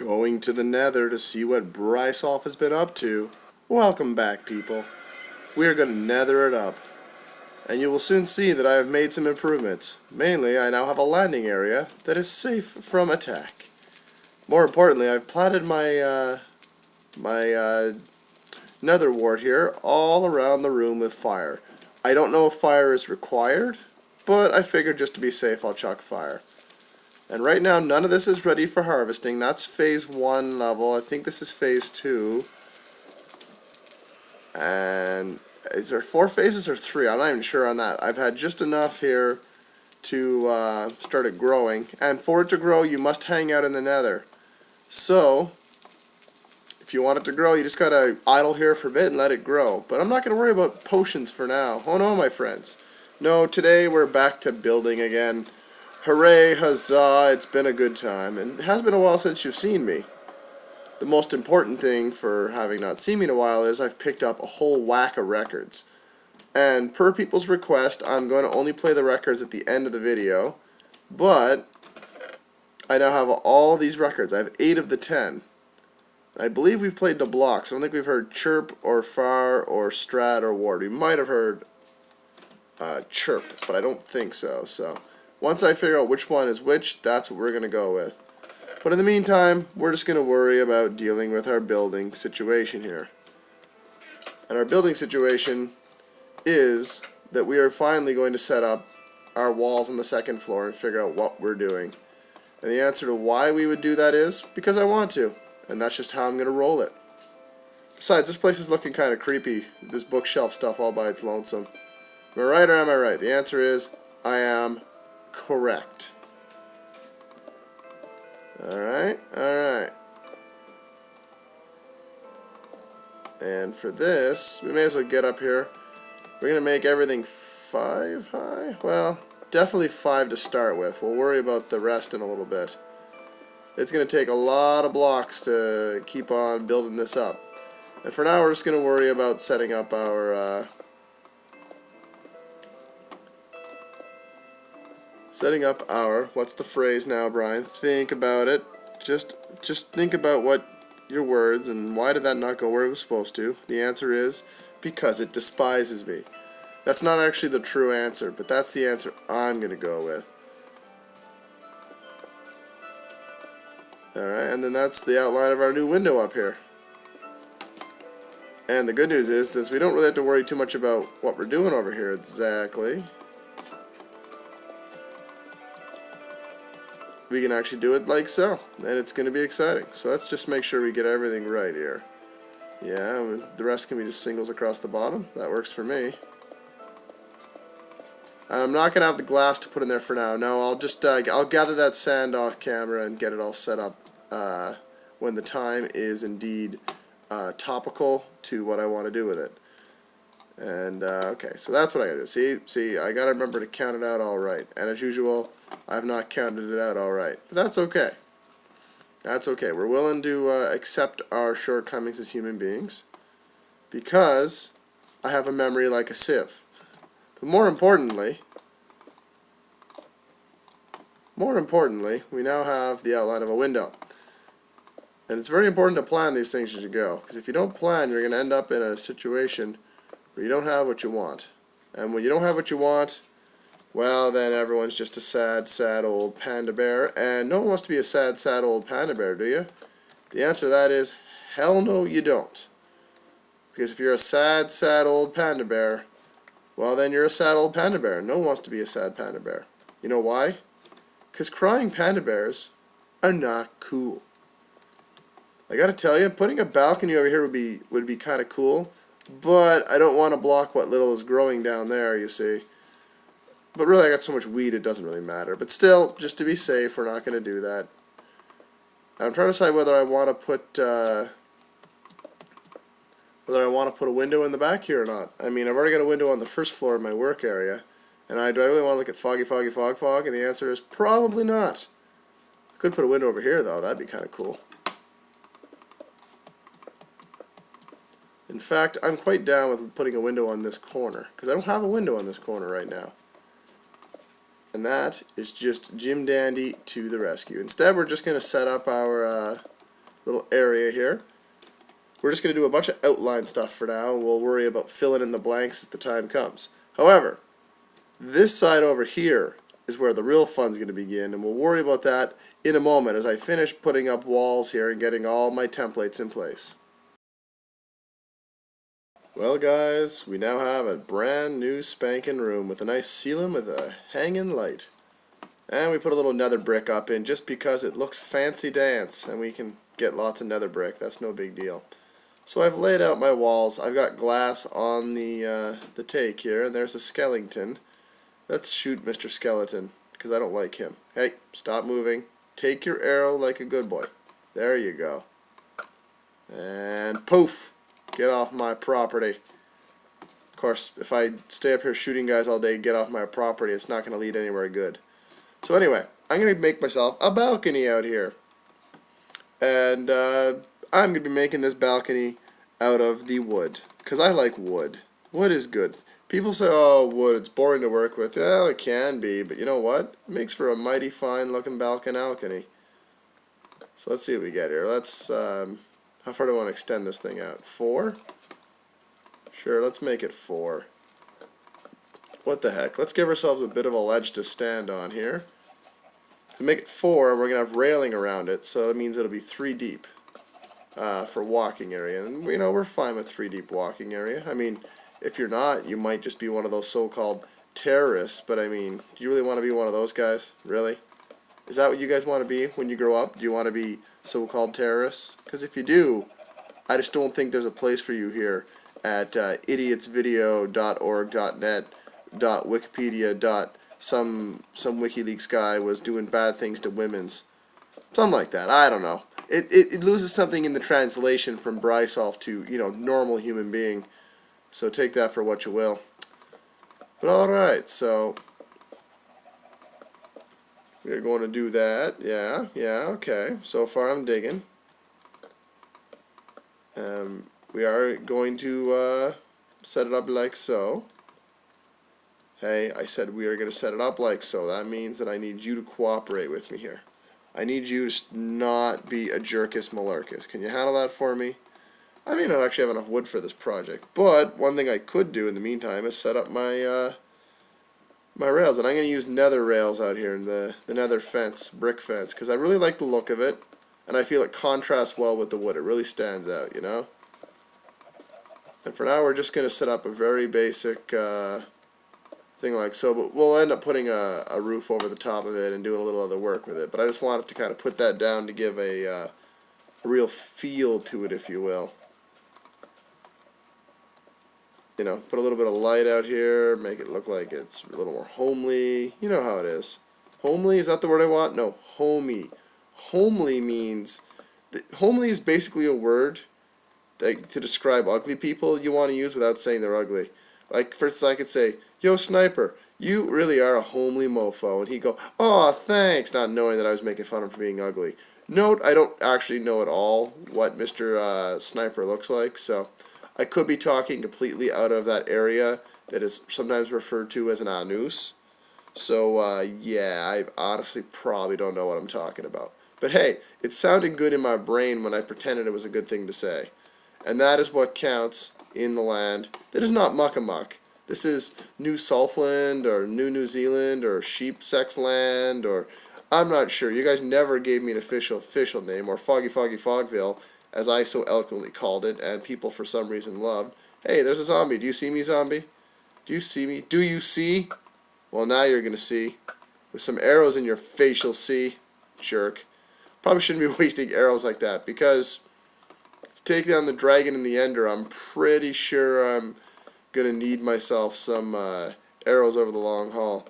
Going to the nether to see what Bryceoff has been up to. Welcome back, people. We are going to nether it up. And you will soon see that I have made some improvements. Mainly, I now have a landing area that is safe from attack. More importantly, I've planted my nether wart here all around the room with fire. I don't know if fire is required, but I figured just to be safe I'll chuck fire. And right now none of this is ready for harvesting. That's phase 1 level. I think this is phase 2. And is there 4 phases or 3? I'm not even sure on that. I've had just enough here to start it growing. And for it to grow, you must hang out in the nether. So, if you want it to grow, you just gotta idle here for a bit and let it grow. But I'm not gonna worry about potions for now. Oh no, my friends. No, today we're back to building again. Hooray, huzzah, it's been a good time. And it has been a while since you've seen me. The most important thing for having not seen me in a while is I've picked up a whole whack of records. And per people's request, I'm going to only play the records at the end of the video. But I now have all these records. I have 8 of the 10. I believe we've played the blocks. I don't think we've heard chirp or far or strat or ward. We might have heard chirp, but I don't think so. So once I figure out which one is which, that's what we're going to go with. But in the meantime, we're just going to worry about dealing with our building situation here. And our building situation is that we are finally going to set up our walls on the 2nd floor and figure out what we're doing. And the answer to why we would do that is because I want to. And that's just how I'm going to roll it. Besides, this place is looking kind of creepy. This bookshelf stuff all by its lonesome. Am I right or am I right? The answer is I am correct. Alright. And for this, we may as well get up here. We're going to make everything 5 high. Well, definitely 5 to start with. We'll worry about the rest in a little bit. It's going to take a lot of blocks to keep on building this up. And for now, we're just going to worry about setting up our what's the phrase now, Brian? Think about it. Just think about what your words and why did that not go where it was supposed to? The answer is because it despises me. That's not actually the true answer, but that's the answer I'm going to go with. Alright, and then that's the outline of our new window up here. And the good news is, since we don't really have to worry too much about what we're doing over here exactly, we can actually do it like so, and it's going to be exciting. So let's just make sure we get everything right here. Yeah, the rest can be just singles across the bottom. That works for me. I'm not going to have the glass to put in there for now. No, I'll just I'll gather that sand off camera and get it all set up when the time is indeed topical to what I want to do with it. And okay, so that's what I gotta do. See, I gotta remember to count it out all right. And as usual, I've not counted it out all right. But that's okay. That's okay. We're willing to accept our shortcomings as human beings because I have a memory like a sieve. But more importantly, we now have the outline of a window. And it's very important to plan these things as you go. Because if you don't plan, you're going to end up in a situation where you don't have what you want. And when you don't have what you want, well, then everyone's just a sad, sad old panda bear. And no one wants to be a sad, sad old panda bear, do you? The answer to that is, hell no, you don't. Because if you're a sad, sad old panda bear, well, then you're a sad old panda bear. No one wants to be a sad panda bear. You know why? Because crying panda bears are not cool. I gotta tell you, putting a balcony over here would be kind of cool, but I don't want to block what little is growing down there, you see. But really, I got so much weed, it doesn't really matter. But still, just to be safe, we're not going to do that. I'm trying to decide whether I want to put a window in the back here or not. I mean, I've already got a window on the 1st floor of my work area, and do I really want to look at foggy, foggy, fog, fog? And the answer is probably not. I could put a window over here, though. That'd be kind of cool. In fact, I'm quite down with putting a window on this corner, because I don't have a window on this corner right now. And that is just Jim Dandy to the rescue. Instead, we're just going to set up our little area here. We're just going to do a bunch of outline stuff for now. We'll worry about filling in the blanks as the time comes. However, this side over here is where the real fun's going to begin, and we'll worry about that in a moment as I finish putting up walls here and getting all my templates in place. Well guys, we now have a brand new spanking room with a nice ceiling with a hanging light. And we put a little nether brick up in just because it looks fancy dance, and we can get lots of nether brick. That's no big deal. So I've laid out my walls. I've got glass on the take here, and there's a skeleton. Let's shoot Mr. Skeleton, because I don't like him. Hey, stop moving. Take your arrow like a good boy. There you go. And poof! Get off my property. Of course, if I stay up here shooting guys all day, get off my property, it's not going to lead anywhere good. So anyway, I'm going to make myself a balcony out here. And I'm going to be making this balcony out of the wood, because I like wood. Wood is good. People say, oh, wood, it's boring to work with. Well, it can be, but you know what? It makes for a mighty fine looking balcony. So let's see what we get here. Let's, how far do I want to extend this thing out? 4? Sure, let's make it 4. What the heck? Let's give ourselves a bit of a ledge to stand on here. To make it 4, we're going to have railing around it, so that means it'll be 3 deep for walking area. And, you know, we're fine with 3 deep walking area. I mean, if you're not, you might just be one of those so-called terrorists, but I mean, do you really want to be one of those guys? Really? Is that what you guys want to be when you grow up? Do you want to be so-called terrorists? Because if you do, I just don't think there's a place for you here at idiotsvideo.org.net.wikipedia. Some WikiLeaks guy was doing bad things to women's. Something like that. I don't know. It loses something in the translation from Brysolf to, you know, normal human being. So take that for what you will. But alright, so we're going to do that. Yeah, okay. So far I'm digging. We are going to set it up like so. Hey, I said we are going to set it up like so. That means that I need you to cooperate with me here. I need you to not be a jerkus malarkus. Can you handle that for me? I may not actually have enough wood for this project, but one thing I could do in the meantime is set up my my rails, and I'm going to use nether rails out here in the nether fence, brick fence, because I really like the look of it, and I feel it contrasts well with the wood. It really stands out, you know? And for now, we're just going to set up a very basic thing like so, but we'll end up putting a roof over the top of it and doing a little other work with it. But I just wanted to kind of put that down to give a real feel to it, if you will. You know, put a little bit of light out here, make it look like it's a little more homely. You know how it is. Homely, is that the word I want? No, homey. Homely means, homely is basically a word that, to describe ugly people you want to use without saying they're ugly. Like, for instance, I could say, yo, Sniper, you really are a homely mofo. And he'd go, aw, thanks, not knowing that I was making fun of him for being ugly. Note, I don't actually know at all what Mr. Sniper looks like, so I could be talking completely out of that area that is sometimes referred to as an anus. So, yeah, I honestly probably don't know what I'm talking about. But hey, it sounded good in my brain when I pretended it was a good thing to say. And that is what counts in the land that is not muck-a-muck. This is New Southland or New Zealand or Sheep Sex Land, or I'm not sure. You guys never gave me an official name, or Foggyville, as I so eloquently called it, and people for some reason loved. Hey, there's a zombie. Do you see me, zombie? Do you see me? Do you see? Well, now you're going to see. With some arrows in your face, you'll see. Jerk. Probably shouldn't be wasting arrows like that, because to take down the dragon and the ender, I'm pretty sure I'm going to need myself some arrows over the long haul.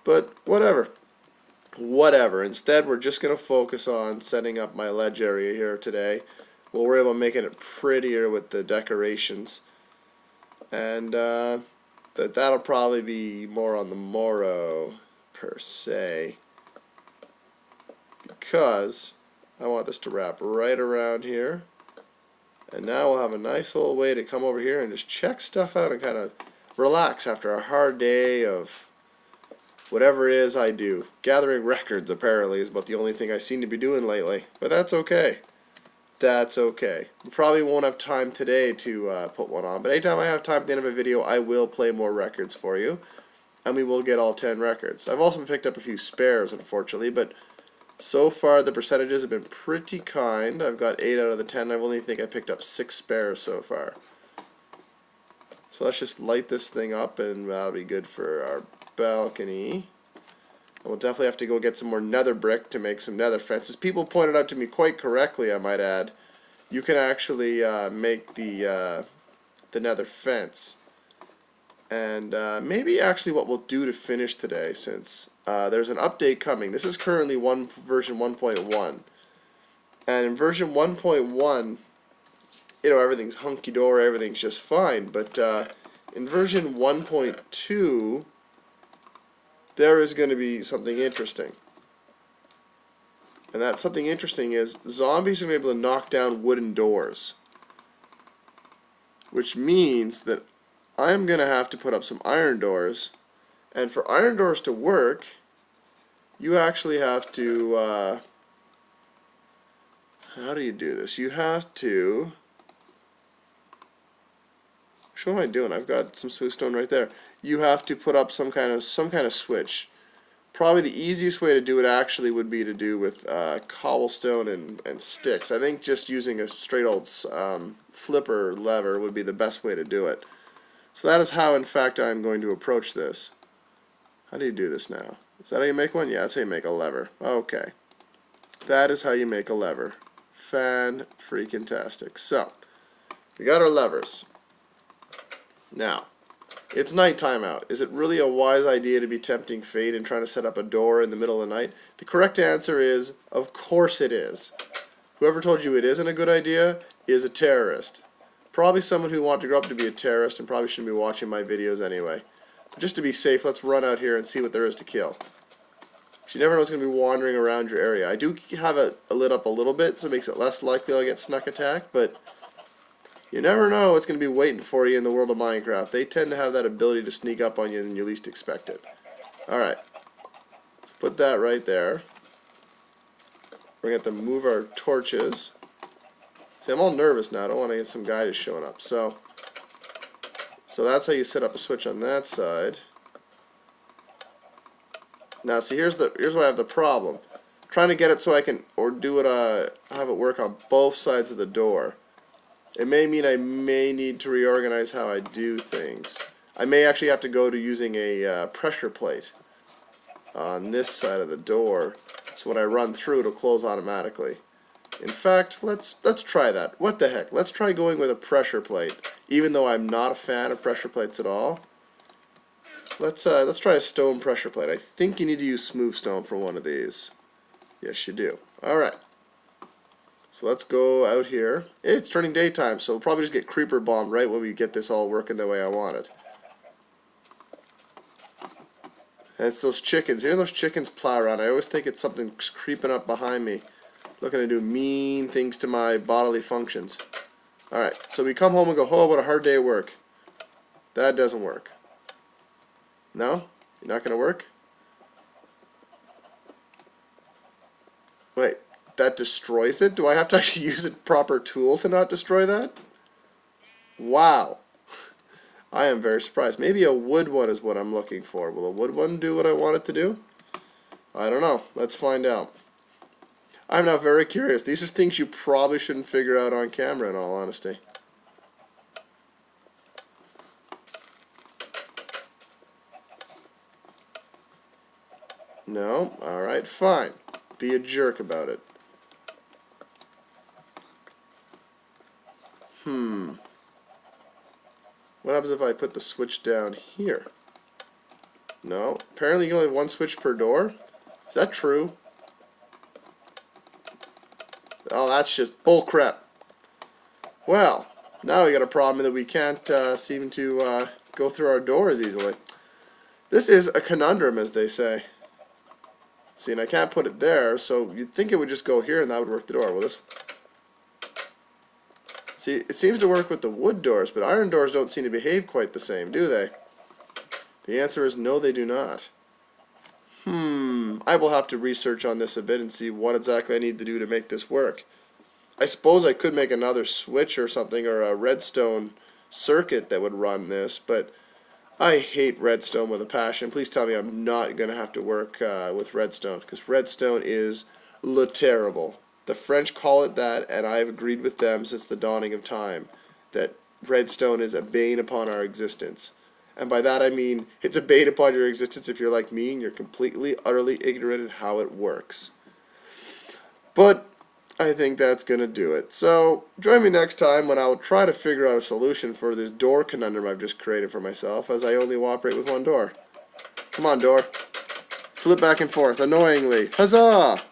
But whatever. Whatever. Instead, we're just going to focus on setting up my ledge area here today. We'll worry about making it prettier with the decorations. And that'll probably be more on the morrow, per se. Because I want this to wrap right around here. And now we'll have a nice little way to come over here and just check stuff out and kind of relax after a hard day of whatever it is I do. Gathering records, apparently, is about the only thing I seem to be doing lately. But that's okay. that's okay. We probably won't have time today to put one on, but anytime I have time at the end of a video, I will play more records for you, and we will get all 10 records. I've also picked up a few spares, unfortunately, but so far the percentages have been pretty kind. I've got 8 out of the 10. I only think I picked up 6 spares so far. So let's just light this thing up, and that'll be good for our balcony. And we'll definitely have to go get some more nether brick to make some nether fences. People pointed out to me quite correctly, I might add, you can actually make the nether fence. And maybe actually what we'll do to finish today, since there's an update coming. This is currently version 1.1. And in version 1.1, you know, everything's hunky-dory, everything's just fine. But in version 1.2, there is going to be something interesting. And that something interesting is zombies are going to be able to knock down wooden doors. Which means that I'm going to have to put up some iron doors. And for iron doors to work, you actually have to, how do you do this? You have to, what am I doing? I've got some smooth stone right there. You have to put up some kind of switch. Probably the easiest way to do it actually would be to do with cobblestone and sticks. I think just using a straight old flipper lever would be the best way to do it. So that is how, in fact, I'm going to approach this. How do you do this now? Is that how you make one? Yeah, that's how you make a lever. Okay. That is how you make a lever. Fan-freaking-tastic. So, we got our levers. Now, it's nighttime out. Is it really a wise idea to be tempting fate and trying to set up a door in the middle of the night? The correct answer is, of course it is. Whoever told you it isn't a good idea is a terrorist. Probably someone who wanted to grow up to be a terrorist and probably shouldn't be watching my videos anyway. But just to be safe, let's run out here and see what there is to kill. You never know what's going to be wandering around your area. I do have it lit up a little bit, so it makes it less likely I'll get snuck attacked, but you never know what's going to be waiting for you in the world of Minecraft. They tend to have that ability to sneak up on you when you least expect it. Alright. Put that right there. We're going to have to move our torches. See, I'm all nervous now. I don't want to get some guy just showing up. So that's how you set up a switch on that side. Now, see, here's where I have the problem. I'm trying to get it so I can, or do it, have it work on both sides of the door. It may mean I may need to reorganize how I do things. I may actually have to go to using a pressure plate on this side of the door, so when I run through, it'll close automatically. In fact, let's try that. What the heck? Let's try going with a pressure plate, even though I'm not a fan of pressure plates at all. Let's try a stone pressure plate. I think you need to use smooth stone for one of these. Yes, you do. Alright. So let's go out here. It's turning daytime, so we'll probably just get creeper bombed right when we get this all working the way I want it. And it's those chickens. Hearing those chickens plow around, I always think it's something creeping up behind me, looking to do mean things to my bodily functions. Alright, so we come home and go, oh, what a hard day at work. That doesn't work. No? You're not going to work? Wait, that destroys it? Do I have to actually use a proper tool to not destroy that? Wow. I am very surprised. Maybe a wood one is what I'm looking for. Will a wood one do what I want it to do? I don't know. Let's find out. I'm now very curious. These are things you probably shouldn't figure out on camera, in all honesty. No? Alright, fine. Be a jerk about it. What happens if I put the switch down here? No. Apparently you only have one switch per door? Is that true? Oh, that's just bullcrap. Well, now we got a problem that we can't seem to go through our doors easily. This is a conundrum, as they say. See, and I can't put it there, so you'd think it would just go here and that would work the door. Well, this... See, it seems to work with the wood doors, but iron doors don't seem to behave quite the same, do they? The answer is no, they do not. I will have to research on this a bit and see what exactly I need to do to make this work. I suppose I could make another switch or something, or a redstone circuit that would run this, but I hate redstone with a passion. Please tell me I'm not going to have to work with redstone, because redstone is terrible. The French call it that, and I have agreed with them since the dawning of time, that redstone is a bane upon our existence. And by that I mean, it's a bane upon your existence if you're like me and you're completely, utterly ignorant in how it works. But I think that's going to do it. So, join me next time when I'll try to figure out a solution for this door conundrum I've just created for myself, as I only operate with one door. Come on, door. Flip back and forth, annoyingly. Huzzah!